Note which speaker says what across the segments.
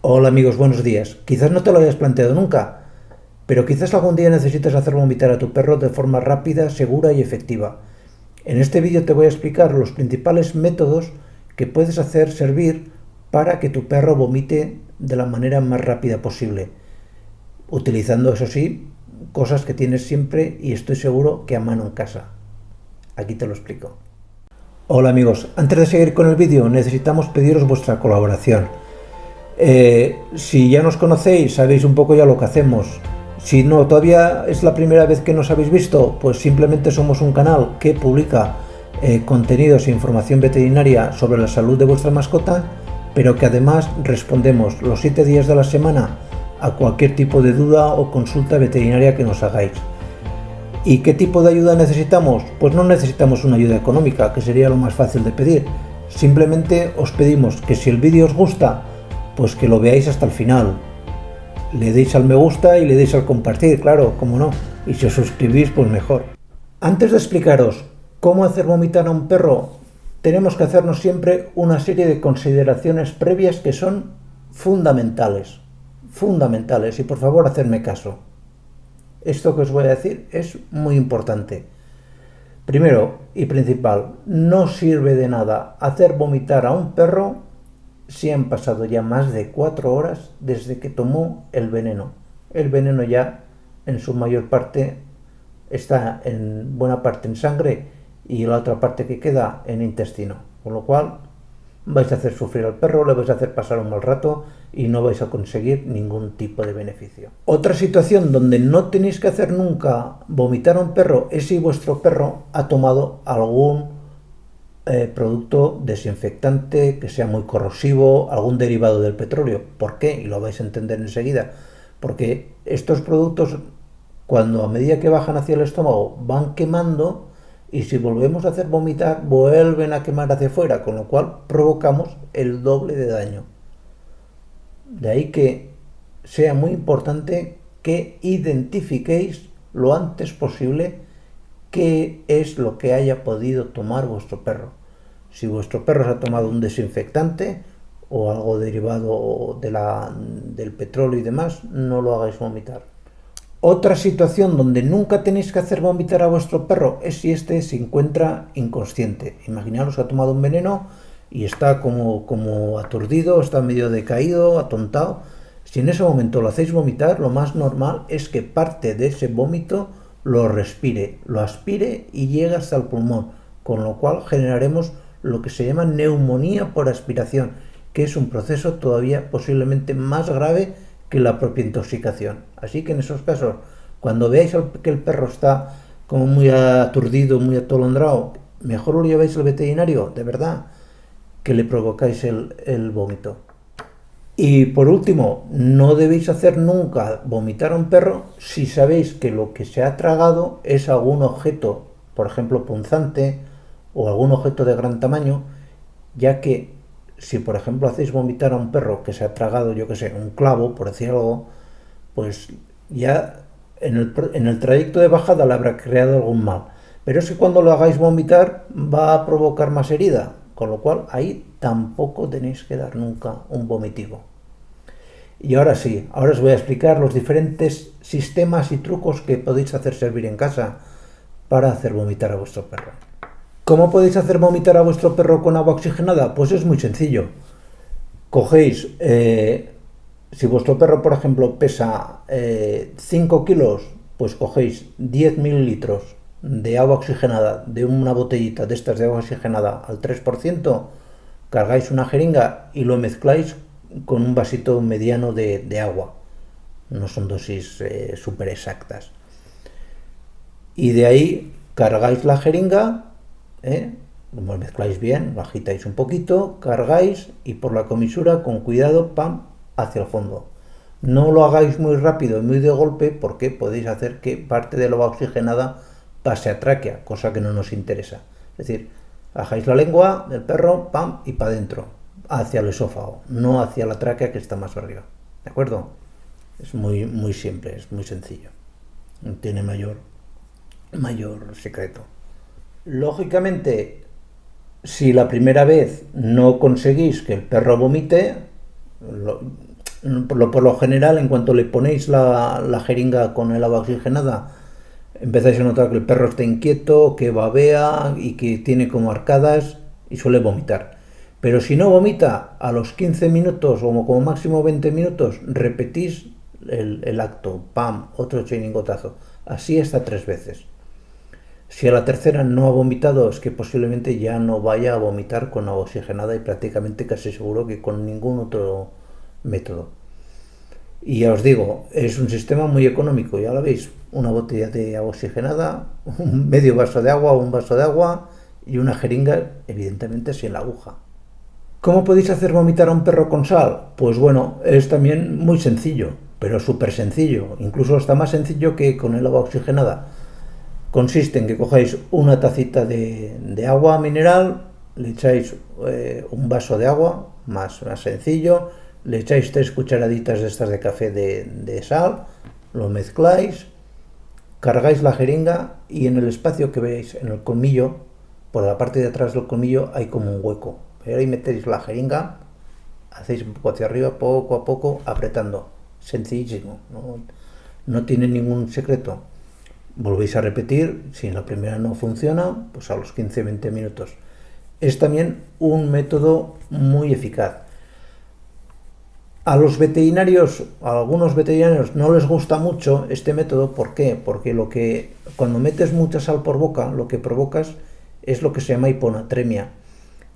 Speaker 1: Hola amigos, buenos días. Quizás no te lo hayas planteado nunca, pero quizás algún día necesites hacer vomitar a tu perro de forma rápida, segura y efectiva. En este vídeo te voy a explicar los principales métodos que puedes hacer servir para que tu perro vomite de la manera más rápida posible, utilizando, eso sí, cosas que tienes siempre y estoy seguro que a mano en casa. Aquí te lo explico. Hola amigos, antes de seguir con el vídeo necesitamos pediros vuestra colaboración. Si ya nos conocéis, sabéis un poco ya lo que hacemos. Si no, todavía es la primera vez que nos habéis visto, pues simplemente somos un canal que publica contenidos e información veterinaria sobre la salud de vuestra mascota, pero que además respondemos los 7 días de la semana a cualquier tipo de duda o consulta veterinaria que nos hagáis. ¿Y qué tipo de ayuda necesitamos? Pues no necesitamos una ayuda económica, que sería lo más fácil de pedir. Simplemente os pedimos que si el vídeo os gusta, pues que lo veáis hasta el final. Le deis al me gusta y le deis al compartir, claro, como no. Y si os suscribís, pues mejor. Antes de explicaros cómo hacer vomitar a un perro, tenemos que hacernos siempre una serie de consideraciones previas que son fundamentales. Fundamentales, y por favor, hacedme caso. Esto que os voy a decir es muy importante. Primero y principal, no sirve de nada hacer vomitar a un perro si han pasado ya más de 4 horas desde que tomó el veneno. El veneno ya en su mayor parte está en buena parte en sangre y la otra parte que queda en intestino. Con lo cual vais a hacer sufrir al perro, le vais a hacer pasar un mal rato y no vais a conseguir ningún tipo de beneficio. Otra situación donde no tenéis que hacer nunca vomitar a un perro es si vuestro perro ha tomado algún producto desinfectante que sea muy corrosivo, algún derivado del petróleo. ¿Por qué? Y lo vais a entender enseguida. Porque estos productos, cuando a medida que bajan hacia el estómago, van quemando, y si volvemos a hacer vomitar, vuelven a quemar hacia afuera, con lo cual provocamos el doble de daño. De ahí que sea muy importante que identifiquéis lo antes posible qué es lo que haya podido tomar vuestro perro. Si vuestro perro se ha tomado un desinfectante o algo derivado del petróleo y demás, no lo hagáis vomitar. Otra situación donde nunca tenéis que hacer vomitar a vuestro perro es si éste se encuentra inconsciente. Imaginaros que ha tomado un veneno y está como aturdido, está medio decaído, atontado. Si en ese momento lo hacéis vomitar, lo más normal es que parte de ese vómito lo respire, lo aspire y llegue hasta el pulmón, con lo cual generaremos lo que se llama neumonía por aspiración, que es un proceso todavía posiblemente más grave que la propia intoxicación. Así que en esos casos, cuando veáis que el perro está como muy aturdido, muy atolondrado, mejor lo lleváis al veterinario, de verdad, que le provocáis el vómito. Y por último, no debéis hacer nunca vomitar a un perro si sabéis que lo que se ha tragado es algún objeto, por ejemplo punzante o algún objeto de gran tamaño, ya que si por ejemplo hacéis vomitar a un perro que se ha tragado, yo que sé, un clavo, por decir algo, pues ya en el trayecto de bajada le habrá creado algún mal. Pero es que cuando lo hagáis vomitar va a provocar más herida, con lo cual ahí tampoco tenéis que dar nunca un vomitivo. Y ahora sí, ahora os voy a explicar los diferentes sistemas y trucos que podéis hacer servir en casa para hacer vomitar a vuestro perro. ¿Cómo podéis hacer vomitar a vuestro perro con agua oxigenada? Pues es muy sencillo. Cogéis, si vuestro perro por ejemplo pesa 5 kilos, pues cogéis 10 mililitros de agua oxigenada, de una botellita de estas de agua oxigenada al 3%, cargáis una jeringa y lo mezcláis con un vasito mediano de agua. No son dosis súper exactas. Y de ahí cargáis la jeringa, lo mezcláis bien, lo agitáis un poquito, cargáis y por la comisura con cuidado, pam, hacia el fondo. No lo hagáis muy rápido y muy de golpe porque podéis hacer que parte del agua oxigenada pase a tráquea, cosa que no nos interesa. Es decir, bajáis la lengua del perro, pam, y para adentro, hacia el esófago, no hacia la tráquea que está más arriba. ¿De acuerdo? Es muy simple, es muy sencillo. No tiene mayor secreto. Lógicamente, si la primera vez no conseguís que el perro vomite, Por lo general, en cuanto le ponéis la jeringa con el agua oxigenada, empezáis a notar que el perro está inquieto, que babea y que tiene como arcadas y suele vomitar. Pero si no vomita, a los 15 minutos o como máximo 20 minutos, repetís el acto, pam, otro cheiningotazo, así hasta 3 veces. Si a la tercera no ha vomitado, es que posiblemente ya no vaya a vomitar con agua oxigenada y prácticamente casi seguro que con ningún otro método. Y ya os digo, es un sistema muy económico, ya lo veis, una botella de agua oxigenada, un medio vaso de agua, un vaso de agua y una jeringa, evidentemente sin la aguja. ¿Cómo podéis hacer vomitar a un perro con sal? Pues bueno, es también muy sencillo, pero súper sencillo, incluso está más sencillo que con el agua oxigenada. Consiste en que cojáis una tacita de agua mineral, le echáis un vaso de agua, más sencillo, le echáis 3 cucharaditas de estas de café de sal, lo mezcláis, cargáis la jeringa y en el espacio que veis, en el colmillo, por la parte de atrás del colmillo hay como un hueco. Ahí metéis la jeringa, hacéis un poco hacia arriba, poco a poco, apretando. Sencillísimo, no tiene ningún secreto. Volvéis a repetir, si la primera no funciona, pues a los 15-20 minutos. Es también un método muy eficaz. A algunos veterinarios no les gusta mucho este método. ¿Por qué? Porque cuando metes mucha sal por boca, lo que provocas es lo que se llama hiponatremia,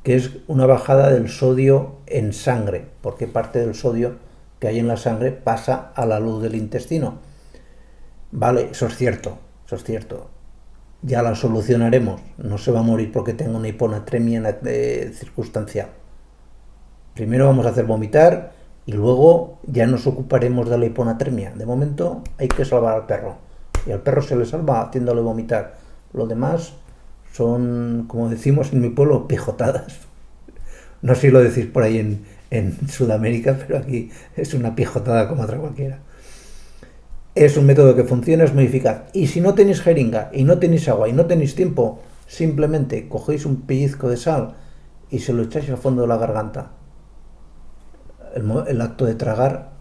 Speaker 1: que es una bajada del sodio en sangre, porque parte del sodio que hay en la sangre pasa a la luz del intestino. Vale, eso es cierto. Ya la solucionaremos. No se va a morir porque tenga una hiponatremia circunstancial. Primero vamos a hacer vomitar y luego ya nos ocuparemos de la hiponatremia. De momento hay que salvar al perro. Y al perro se le salva haciéndole vomitar. Lo demás son, como decimos en mi pueblo, pijotadas. No sé si lo decís por ahí en Sudamérica, pero aquí es una pijotada como otra cualquiera. Es un método que funciona, es muy eficaz. Y si no tenéis jeringa, y no tenéis agua, y no tenéis tiempo, simplemente cogéis un pellizco de sal y se lo echáis al fondo de la garganta. El acto de tragar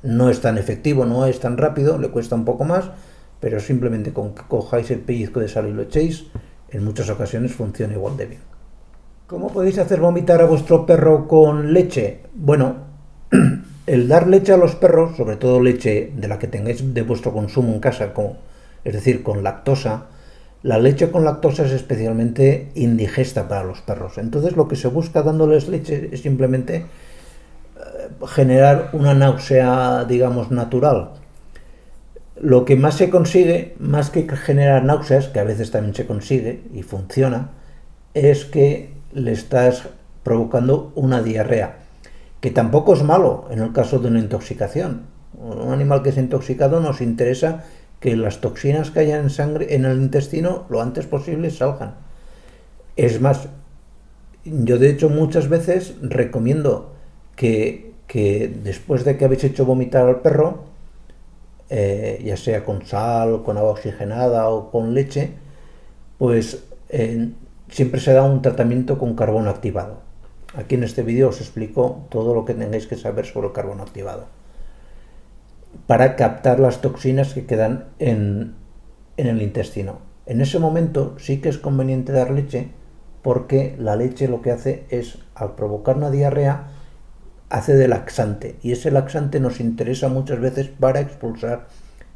Speaker 1: no es tan efectivo, no es tan rápido, le cuesta un poco más, pero simplemente con que cojáis el pellizco de sal y lo echéis, en muchas ocasiones funciona igual de bien. ¿Cómo podéis hacer vomitar a vuestro perro con leche? Bueno, el dar leche a los perros, sobre todo leche de la que tengáis de vuestro consumo en casa, es decir, con lactosa, la leche con lactosa es especialmente indigesta para los perros. Entonces lo que se busca dándoles leche es simplemente generar una náusea, digamos, natural. Lo que más se consigue, más que generar náuseas, que a veces también se consigue y funciona, es que le estás provocando una diarrea, que tampoco es malo en el caso de una intoxicación. Un animal que es intoxicado nos interesa que las toxinas que hayan en sangre, en el intestino, lo antes posible salgan. Es más, yo de hecho muchas veces recomiendo que después de que habéis hecho vomitar al perro, ya sea con sal, con agua oxigenada o con leche, pues siempre se da un tratamiento con carbono activado. Aquí en este vídeo os explico todo lo que tengáis que saber sobre el carbono activado para captar las toxinas que quedan en el intestino. En ese momento sí que es conveniente dar leche, porque la leche lo que hace es, al provocar una diarrea, hace de laxante, y ese laxante nos interesa muchas veces para expulsar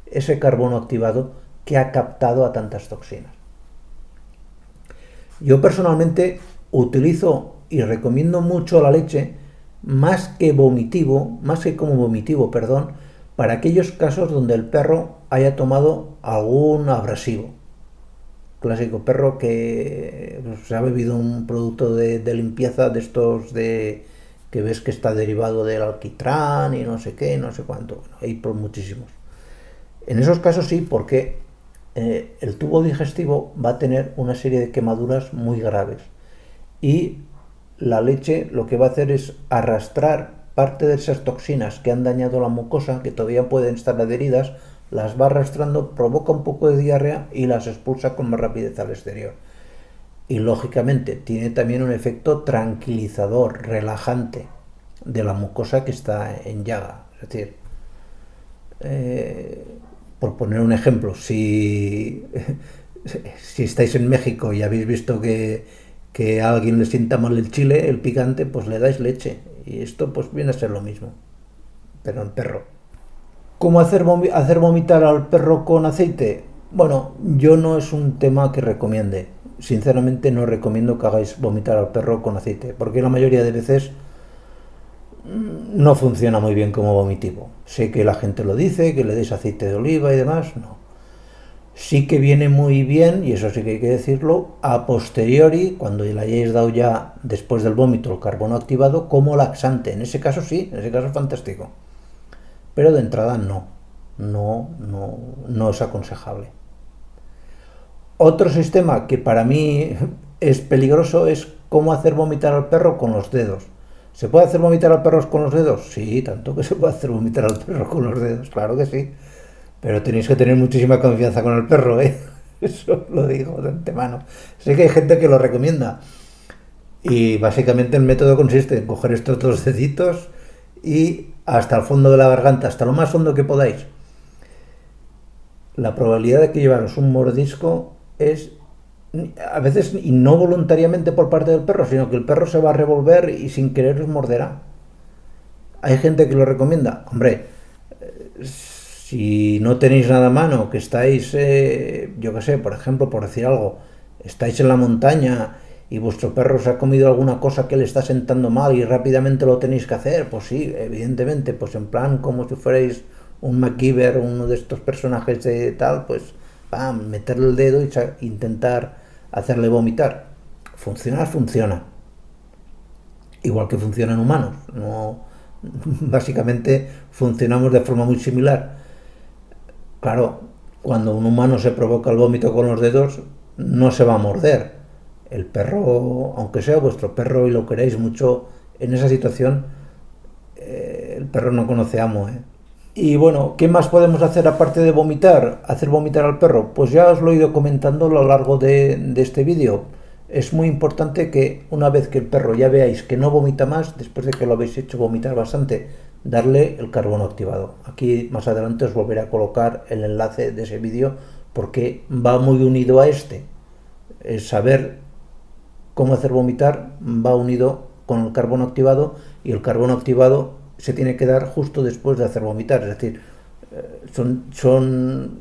Speaker 1: ese carbono activado que ha captado a tantas toxinas. Yo personalmente utilizo y recomiendo mucho la leche más que como vomitivo, para aquellos casos donde el perro haya tomado algún abrasivo. Clásico perro que se ha bebido un producto de limpieza de estos que ves que está derivado del alquitrán y no sé qué, no sé cuánto. Bueno, hay por muchísimos. En esos casos sí, porque el tubo digestivo va a tener una serie de quemaduras muy graves. Y la leche lo que va a hacer es arrastrar parte de esas toxinas que han dañado la mucosa, que todavía pueden estar adheridas, las va arrastrando, provoca un poco de diarrea y las expulsa con más rapidez al exterior. Y lógicamente tiene también un efecto tranquilizador, relajante. de la mucosa que está en llaga. Es decir, por poner un ejemplo, si estáis en México y habéis visto que a alguien le sienta mal el chile, el picante, pues le dais leche. Y esto pues viene a ser lo mismo, pero en perro. ¿Cómo hacer vomitar al perro con aceite? Bueno, yo no es un tema que recomiende. Sinceramente no recomiendo que hagáis vomitar al perro con aceite, porque la mayoría de veces no funciona muy bien como vomitivo. Sé que la gente lo dice, que le deis aceite de oliva y demás, no. Sí que viene muy bien, y eso sí que hay que decirlo, a posteriori, cuando le hayáis dado ya después del vómito el carbono activado, como laxante. En ese caso sí, en ese caso es fantástico. Pero de entrada no es aconsejable. Otro sistema que para mí es peligroso es cómo hacer vomitar al perro con los dedos. ¿Se puede hacer vomitar al perro con los dedos? Sí, tanto que se puede hacer vomitar al perro con los dedos, claro que sí. Pero tenéis que tener muchísima confianza con el perro, ¿eh? Eso lo digo de antemano. Sé que hay gente que lo recomienda. Y básicamente el método consiste en coger estos dos deditos y hasta el fondo de la garganta, hasta lo más hondo que podáis. La probabilidad de que llevaros un mordisco es a veces y no voluntariamente por parte del perro, sino que el perro se va a revolver y sin querer os morderá. Hay gente que lo recomienda. Hombre, si no tenéis nada a mano, que estáis, yo qué sé, por ejemplo, por decir algo, estáis en la montaña y vuestro perro se ha comido alguna cosa que le está sentando mal y rápidamente lo tenéis que hacer, pues sí, evidentemente, pues en plan como si fuerais un MacGyver o uno de estos personajes de tal, pues meterle el dedo y intentar hacerle vomitar. Funcionar, funciona. Igual que funcionan humanos. No, básicamente funcionamos de forma muy similar. Claro, cuando un humano se provoca el vómito con los dedos, no se va a morder. El perro, aunque sea vuestro perro y lo queréis mucho, en esa situación, el perro no conoce amo, ¿eh? Y bueno, ¿qué más podemos hacer aparte de vomitar? Hacer vomitar al perro. Pues ya os lo he ido comentando a lo largo de este vídeo. Es muy importante que una vez que el perro ya veáis que no vomita más, después de que lo habéis hecho vomitar bastante, darle el carbono activado. Aquí más adelante os volveré a colocar el enlace de ese vídeo porque va muy unido a este. Es saber cómo hacer vomitar va unido con el carbono activado y el carbono activado se tiene que dar justo después de hacer vomitar. Es decir, son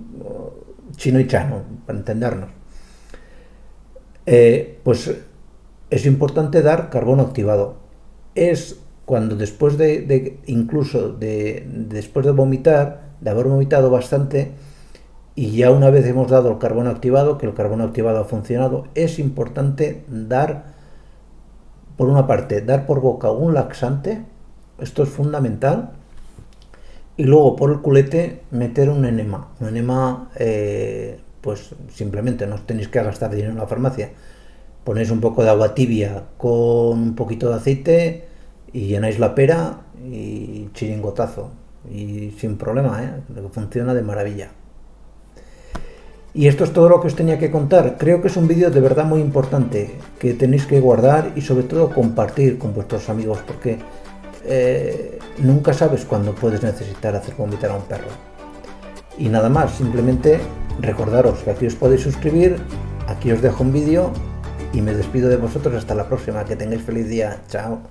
Speaker 1: chino y chano, para entendernos. Pues es importante dar carbono activado. Es cuando después incluso después de vomitar, de haber vomitado bastante, y ya una vez hemos dado el carbono activado, que el carbono activado ha funcionado, es importante dar, por una parte, dar por boca un laxante, esto es fundamental, y luego por el culete meter un enema. Un enema, pues simplemente no tenéis que gastar dinero en la farmacia. Ponéis un poco de agua tibia con un poquito de aceite y llenáis la pera y chiringotazo. Y sin problema, funciona de maravilla. Y esto es todo lo que os tenía que contar. Creo que es un vídeo de verdad muy importante que tenéis que guardar y sobre todo compartir con vuestros amigos porque nunca sabes cuándo puedes necesitar hacer vomitar a un perro. Y nada más, simplemente recordaros que aquí os podéis suscribir, aquí os dejo un vídeo y me despido de vosotros hasta la próxima. Que tengáis feliz día. Chao.